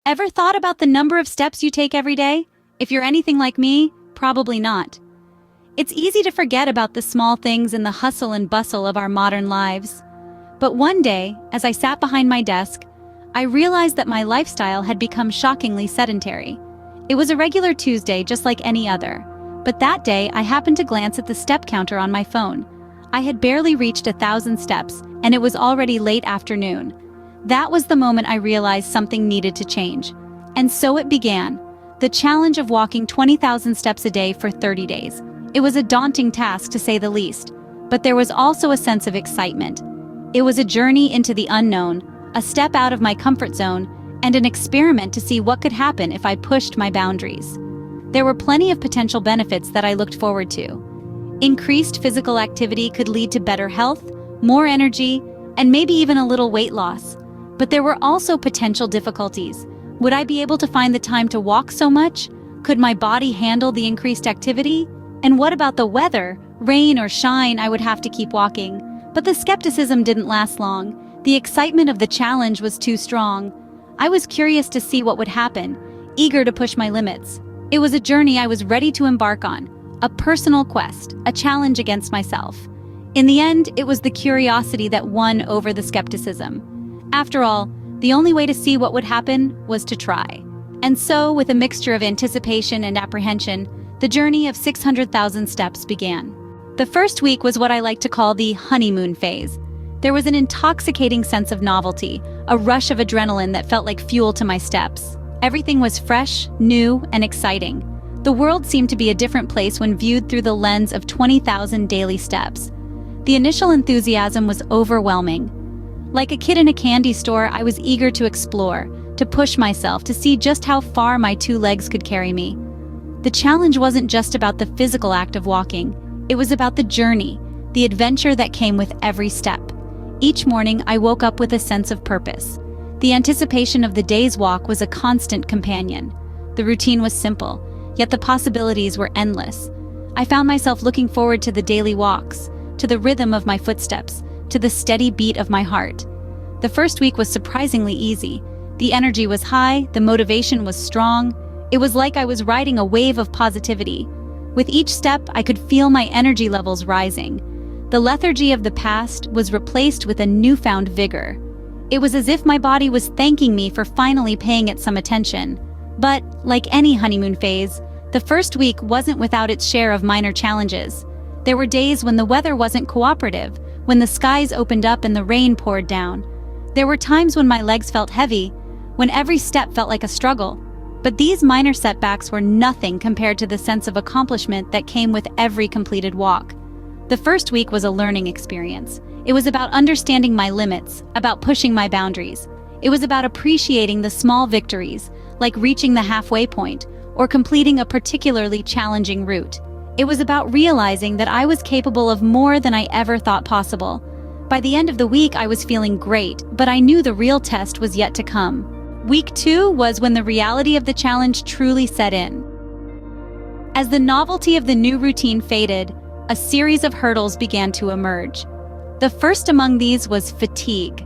Ever thought about the number of steps you take every day? If you're anything like me, probably not. It's easy to forget about the small things in the hustle and bustle of our modern lives. But one day, as I sat behind my desk, I realized that my lifestyle had become shockingly sedentary. It was a regular Tuesday just like any other, but that day I happened to glance at the step counter on my phone. I had barely reached 1,000 steps, and it was already late afternoon. That was the moment I realized something needed to change. And so it began, the challenge of walking 20,000 steps a day for 30 days. It was a daunting task to say the least, but there was also a sense of excitement. It was a journey into the unknown, a step out of my comfort zone, and an experiment to see what could happen if I pushed my boundaries. There were plenty of potential benefits that I looked forward to. Increased physical activity could lead to better health, more energy, and maybe even a little weight loss. But there were also potential difficulties. Would I be able to find the time to walk so much? Could my body handle the increased activity? And what about the weather? Rain or shine, I would have to keep walking. But the skepticism didn't last long. The excitement of the challenge was too strong. I was curious to see what would happen, eager to push my limits. It was a journey I was ready to embark on, a personal quest, a challenge against myself. In the end, it was the curiosity that won over the skepticism. After all, the only way to see what would happen was to try. And so, with a mixture of anticipation and apprehension, the journey of 600,000 steps began. The first week was what I like to call the honeymoon phase. There was an intoxicating sense of novelty, a rush of adrenaline that felt like fuel to my steps. Everything was fresh, new, and exciting. The world seemed to be a different place when viewed through the lens of 20,000 daily steps. The initial enthusiasm was overwhelming. Like a kid in a candy store, I was eager to explore, to push myself, to see just how far my two legs could carry me. The challenge wasn't just about the physical act of walking. It was about the journey, the adventure that came with every step. Each morning, I woke up with a sense of purpose. The anticipation of the day's walk was a constant companion. The routine was simple, yet the possibilities were endless. I found myself looking forward to the daily walks, to the rhythm of my footsteps, to the steady beat of my heart. The first week was surprisingly easy. The energy was high, the motivation was strong. It was like I was riding a wave of positivity. With each step, I could feel my energy levels rising. The lethargy of the past was replaced with a newfound vigor. It was as if my body was thanking me for finally paying it some attention. But, like any honeymoon phase, the first week wasn't without its share of minor challenges. There were days when the weather wasn't cooperative, when the skies opened up and the rain poured down. There were times when my legs felt heavy, when every step felt like a struggle. But these minor setbacks were nothing compared to the sense of accomplishment that came with every completed walk. The first week was a learning experience. It was about understanding my limits, about pushing my boundaries. It was about appreciating the small victories, like reaching the halfway point or completing a particularly challenging route. It was about realizing that I was capable of more than I ever thought possible. By the end of the week, I was feeling great, but I knew the real test was yet to come. Week 2 was when the reality of the challenge truly set in. As the novelty of the new routine faded, a series of hurdles began to emerge. The first among these was fatigue.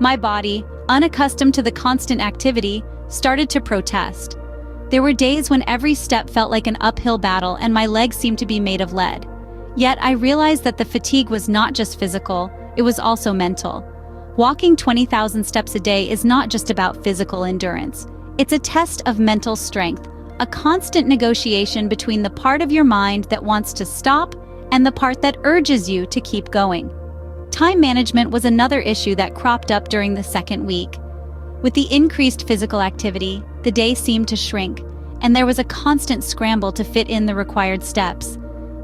My body, unaccustomed to the constant activity, started to protest. There were days when every step felt like an uphill battle and my legs seemed to be made of lead. Yet I realized that the fatigue was not just physical, it was also mental. Walking 20,000 steps a day is not just about physical endurance. It's a test of mental strength, a constant negotiation between the part of your mind that wants to stop and the part that urges you to keep going. Time management was another issue that cropped up during the second week. With the increased physical activity, the day seemed to shrink, and there was a constant scramble to fit in the required steps.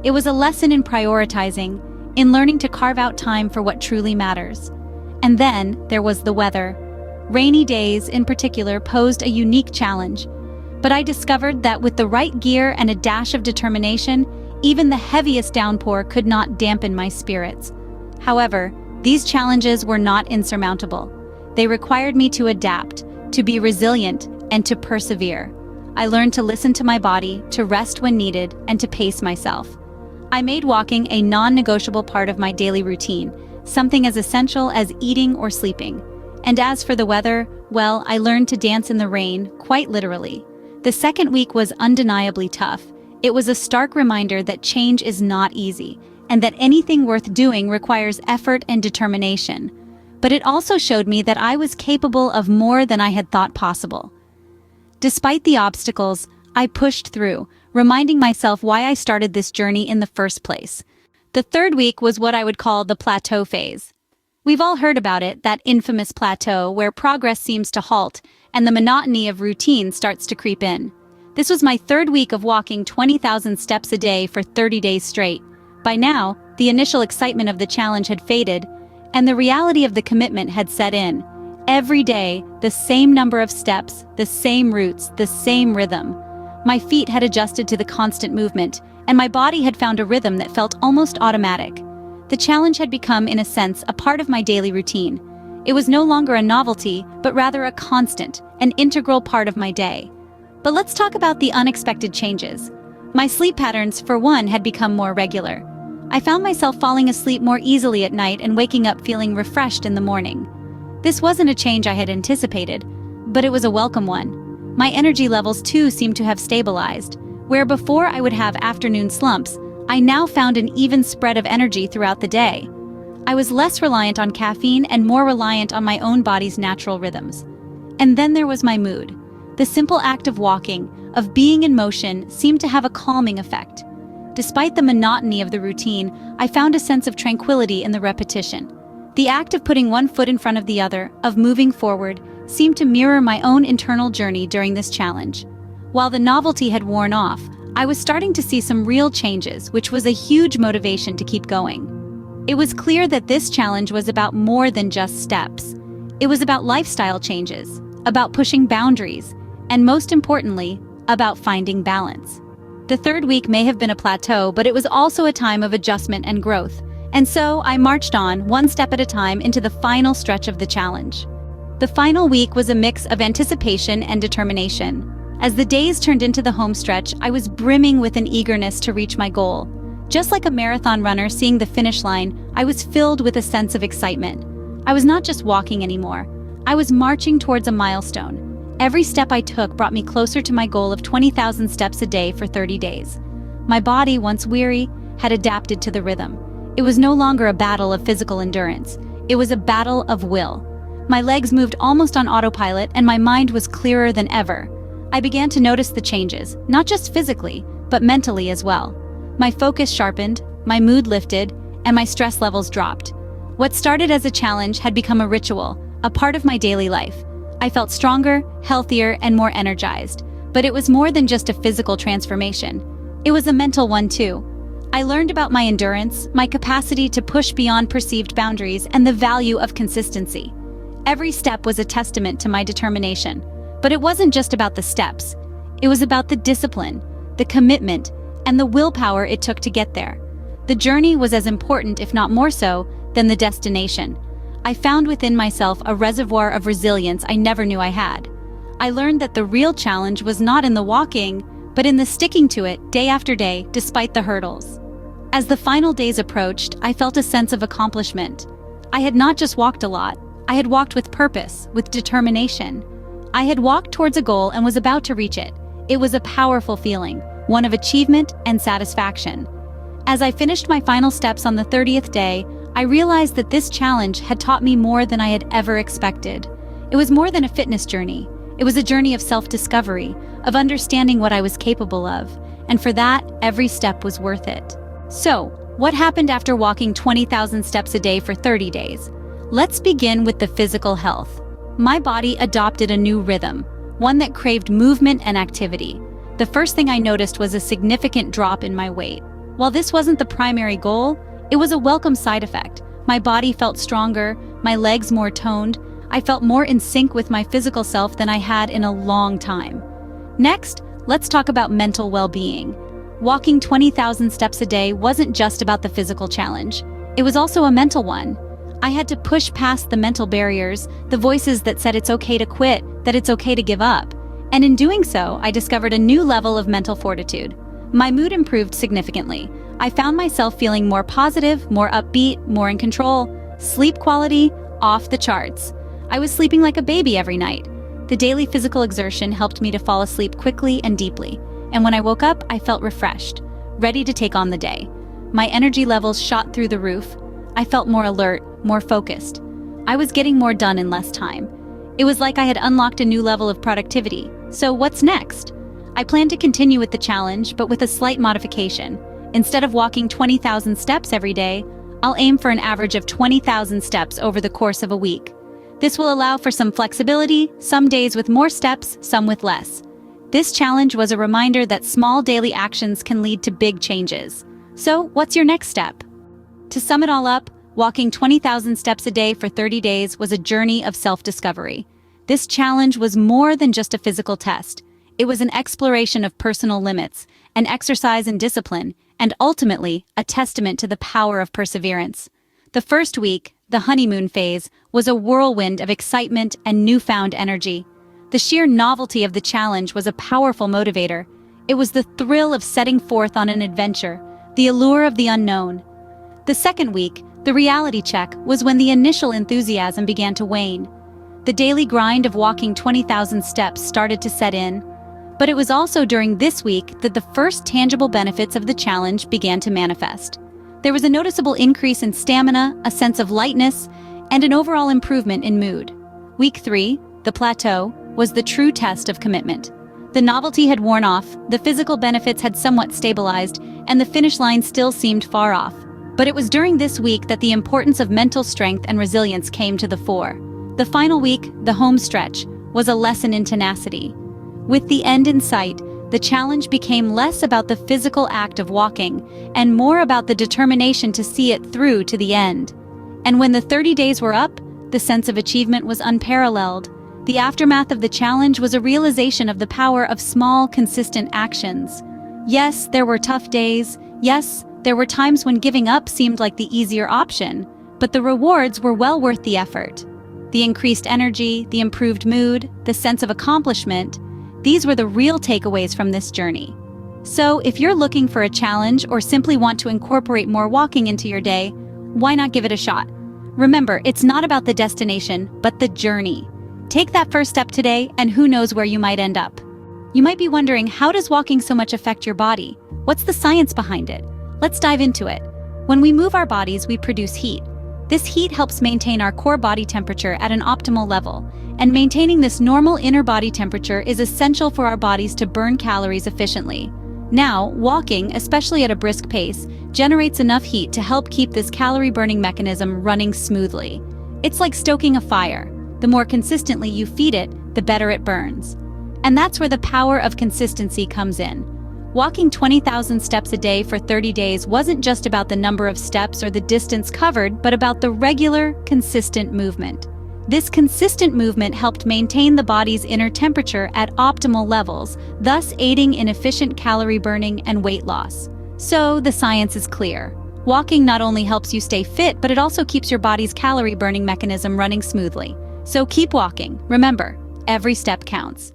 It was a lesson in prioritizing, in learning to carve out time for what truly matters. And then there was the weather. Rainy days, in particular, posed a unique challenge. But I discovered that with the right gear and a dash of determination, even the heaviest downpour could not dampen my spirits. However, these challenges were not insurmountable. They required me to adapt, to be resilient, and to persevere. I learned to listen to my body, to rest when needed, and to pace myself. I made walking a non-negotiable part of my daily routine, something as essential as eating or sleeping. And as for the weather, Well, I learned to dance in the rain, quite literally. The second week was undeniably tough. It was a stark reminder that change is not easy, and that anything worth doing requires effort and determination. But it also showed me that I was capable of more than I had thought possible. Despite the obstacles, I pushed through, reminding myself why I started this journey in the first place. The third week was what I would call the plateau phase. We've all heard about it, that infamous plateau where progress seems to halt and the monotony of routine starts to creep in. This was my third week of walking 20,000 steps a day for 30 days straight. By now, the initial excitement of the challenge had faded, and the reality of the commitment had set in. Every day, the same number of steps, the same routes, the same rhythm. My feet had adjusted to the constant movement, and my body had found a rhythm that felt almost automatic. The challenge had become, in a sense, a part of my daily routine. It was no longer a novelty, but rather a constant, an integral part of my day. But let's talk about the unexpected changes. My sleep patterns, for one, had become more regular. I found myself falling asleep more easily at night and waking up feeling refreshed in the morning. This wasn't a change I had anticipated, but it was a welcome one. My energy levels too seemed to have stabilized. Where before I would have afternoon slumps, I now found an even spread of energy throughout the day. I was less reliant on caffeine and more reliant on my own body's natural rhythms. And then there was my mood. The simple act of walking, of being in motion, seemed to have a calming effect. Despite the monotony of the routine, I found a sense of tranquility in the repetition. The act of putting one foot in front of the other, of moving forward, seemed to mirror my own internal journey during this challenge. While the novelty had worn off, I was starting to see some real changes, which was a huge motivation to keep going. It was clear that this challenge was about more than just steps. It was about lifestyle changes, about pushing boundaries, and most importantly, about finding balance. The third week may have been a plateau, but it was also a time of adjustment and growth. And so I marched on, one step at a time, into the final stretch of the challenge. The final week was a mix of anticipation and determination. As the days turned into the home stretch, I was brimming with an eagerness to reach my goal. Just like a marathon runner seeing the finish line, I was filled with a sense of excitement. I was not just walking anymore. I was marching towards a milestone. Every step I took brought me closer to my goal of 20,000 steps a day for 30 days. My body, once weary, had adapted to the rhythm. It was no longer a battle of physical endurance. It was a battle of will. My legs moved almost on autopilot, and my mind was clearer than ever. I began to notice the changes, not just physically, but mentally as well. My focus sharpened, my mood lifted, and my stress levels dropped. What started as a challenge had become a ritual, a part of my daily life. I felt stronger, healthier, and more energized. But it was more than just a physical transformation. It was a mental one too. I learned about my endurance, my capacity to push beyond perceived boundaries, and the value of consistency. Every step was a testament to my determination. But it wasn't just about the steps. It was about the discipline, the commitment, and the willpower it took to get there. The journey was as important, if not more so, than the destination. I found within myself a reservoir of resilience I never knew I had. I learned that the real challenge was not in the walking, but in the sticking to it day after day, despite the hurdles. As the final days approached, I felt a sense of accomplishment. I had not just walked a lot, I had walked with purpose, with determination. I had walked towards a goal and was about to reach it. It was a powerful feeling, one of achievement and satisfaction. As I finished my final steps on the 30th day, I realized that this challenge had taught me more than I had ever expected. It was more than a fitness journey. It was a journey of self-discovery, of understanding what I was capable of, and for that, every step was worth it. So, what happened after walking 20,000 steps a day for 30 days? Let's begin with the physical health. My body adopted a new rhythm, one that craved movement and activity. The first thing I noticed was a significant drop in my weight. While this wasn't the primary goal, it was a welcome side effect. My body felt stronger, my legs more toned. I felt more in sync with my physical self than I had in a long time. Next, let's talk about mental well-being. Walking 20,000 steps a day wasn't just about the physical challenge. It was also a mental one. I had to push past the mental barriers, the voices that said it's okay to quit, that it's okay to give up. And in doing so, I discovered a new level of mental fortitude. My mood improved significantly. I found myself feeling more positive, more upbeat, more in control. Sleep quality, off the charts. I was sleeping like a baby every night. The daily physical exertion helped me to fall asleep quickly and deeply, and when I woke up, I felt refreshed, ready to take on the day. My energy levels shot through the roof. I felt more alert, more focused. I was getting more done in less time. It was like I had unlocked a new level of productivity. So what's next? I plan to continue with the challenge, but with a slight modification. Instead of walking 20,000 steps every day, I'll aim for an average of 20,000 steps over the course of a week. This will allow for some flexibility, some days with more steps, some with less. This challenge was a reminder that small daily actions can lead to big changes. So, what's your next step? To sum it all up, walking 20,000 steps a day for 30 days was a journey of self-discovery. This challenge was more than just a physical test. It was an exploration of personal limits, an exercise in discipline, and ultimately, a testament to the power of perseverance. The first week, the honeymoon phase, was a whirlwind of excitement and newfound energy. The sheer novelty of the challenge was a powerful motivator. It was the thrill of setting forth on an adventure, the allure of the unknown. The second week, the reality check, was when the initial enthusiasm began to wane. The daily grind of walking 20,000 steps started to set in. But it was also during this week that the first tangible benefits of the challenge began to manifest. There was a noticeable increase in stamina, a sense of lightness, and an overall improvement in mood. Week 3, the plateau, was the true test of commitment. The novelty had worn off, the physical benefits had somewhat stabilized, and the finish line still seemed far off. But it was during this week that the importance of mental strength and resilience came to the fore. The final week, the home stretch, was a lesson in tenacity. With the end in sight, the challenge became less about the physical act of walking and more about the determination to see it through to the end. And when the 30 days were up, the sense of achievement was unparalleled. The aftermath of the challenge was a realization of the power of small, consistent actions. Yes, there were tough days. Yes, there were times when giving up seemed like the easier option, but the rewards were well worth the effort. The increased energy, the improved mood, the sense of accomplishment, these were the real takeaways from this journey. So, if you're looking for a challenge or simply want to incorporate more walking into your day, why not give it a shot? Remember, it's not about the destination, but the journey. Take that first step today, and who knows where you might end up. You might be wondering, how does walking so much affect your body? What's the science behind it? Let's dive into it. When we move our bodies, we produce heat. This heat helps maintain our core body temperature at an optimal level, and maintaining this normal inner body temperature is essential for our bodies to burn calories efficiently. Now, walking, especially at a brisk pace, generates enough heat to help keep this calorie-burning mechanism running smoothly. It's like stoking a fire. The more consistently you feed it, the better it burns. And that's where the power of consistency comes in. Walking 20,000 steps a day for 30 days wasn't just about the number of steps or the distance covered, but about the regular, consistent movement. This consistent movement helped maintain the body's inner temperature at optimal levels, thus aiding in efficient calorie burning and weight loss. So, the science is clear. Walking not only helps you stay fit, but it also keeps your body's calorie burning mechanism running smoothly. So keep walking. Remember, every step counts.